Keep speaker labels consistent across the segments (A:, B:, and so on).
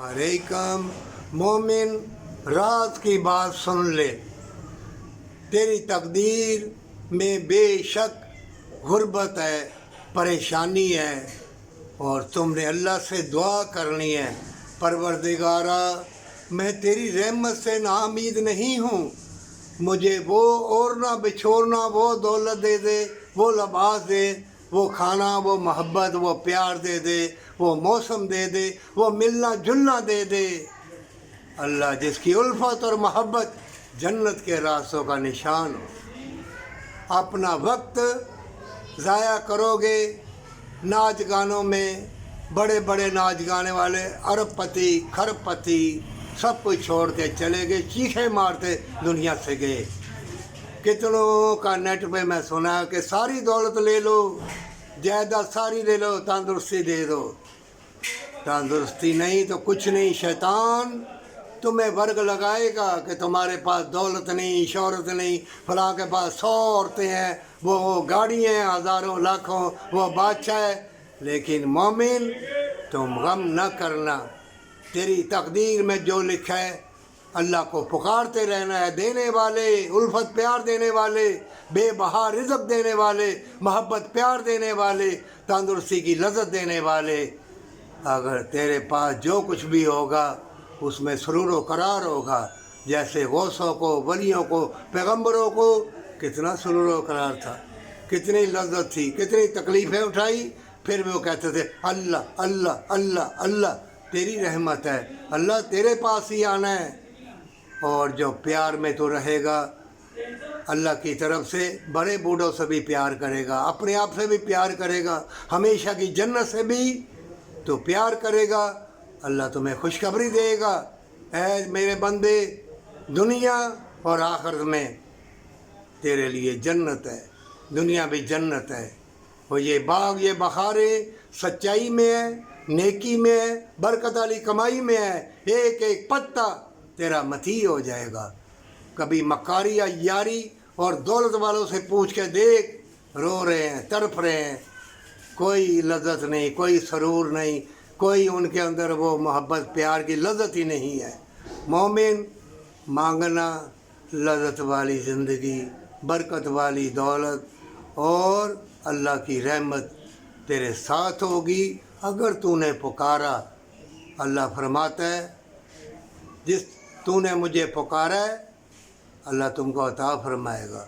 A: अलैकुम मोमिन, रात की बात सुन ले। तेरी तकदीर में बेशक गुर्बत है, परेशानी है, और तुमने अल्लाह से दुआ करनी है। परवरदिगारा, मैं तेरी रहमत से नाउम्मीद नहीं हूँ। मुझे वो ओढ़ना बिछोड़ना, वो दौलत दे दे, वो लिबास दे, वो खाना, वो मोहब्बत, वो प्यार दे दे, वो मौसम दे दे, वो मिलना जुलना दे दे। अल्लाह जिसकी उल्फत और मोहब्बत जन्नत के रास्तों का निशान हो। अपना वक्त ज़ाया करोगे नाच गानों में, बड़े बड़े नाच गाने वाले अरबपति खरबपति सब कुछ छोड़ के चले गए, चीखे मारते दुनिया से गए। कितनों का नेट पे मैं सुना कि सारी दौलत ले लो, जायदाद सारी ले लो, तंदुरुस्ती दे दो। तंदुरुस्ती नहीं तो कुछ नहीं। शैतान तुम्हें वर्ग लगाएगा कि तुम्हारे पास दौलत नहीं, शोहरत नहीं, फलां के पास 100 औरतें हैं, वो गाड़ियाँ हैं हज़ारों लाखों, वो बादशाह है। लेकिन मोमिन, तुम गम न करना। तेरी तकदीर में जो लिखा है, अल्लाह को पुकारते रहना है। देने वाले, उल्फत प्यार देने वाले, बेबहा रिज़्क़ देने वाले, मोहब्बत प्यार देने वाले, तंदुरुस्ती की लज़्ज़त देने वाले। अगर तेरे पास जो कुछ भी होगा उसमें सुरूर व करार होगा। जैसे गौसों को, वलियों को, पैगंबरों को कितना सुरूर व करार था, कितनी लज़्ज़त थी, कितनी तकलीफ़ें उठाई, फिर भी वो कहते थे अल्लाह अल्लाह अल्लाह अल्लाह। तेरी रहमत है अल्लाह, तेरे पास ही आना है। और जो प्यार में तो रहेगा, अल्लाह की तरफ से बड़े बूढ़ों से भी प्यार करेगा, अपने आप से भी प्यार करेगा, हमेशा की जन्नत से भी तो प्यार करेगा। अल्लाह तुम्हें खुशखबरी देगा, ऐ मेरे बंदे, दुनिया और आखिरत में तेरे लिए जन्नत है, दुनिया भी जन्नत है। और ये बाग, ये बहारें सच्चाई में है, नेकी में है, बरकत वाली कमाई में है। एक एक पत्ता तेरा मती हो जाएगा। कभी मकारी या यारी और दौलत वालों से पूछ के देख, रो रहे हैं, तड़प रहे हैं, कोई लज़्ज़त नहीं, कोई सरूर नहीं, कोई उनके अंदर वो मोहब्बत प्यार की लज़्ज़त ही नहीं है। मोमिन, मांगना लज़्ज़त वाली ज़िंदगी, बरकत वाली दौलत, और अल्लाह की रहमत तेरे साथ होगी अगर तूने पुकारा। अल्लाह फरमाता है, जिस तूने मुझे पुकारा है अल्लाह तुमको अता फरमाएगा।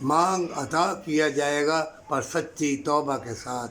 A: मांग अता किया जाएगा, पर सच्ची तौबा के साथ।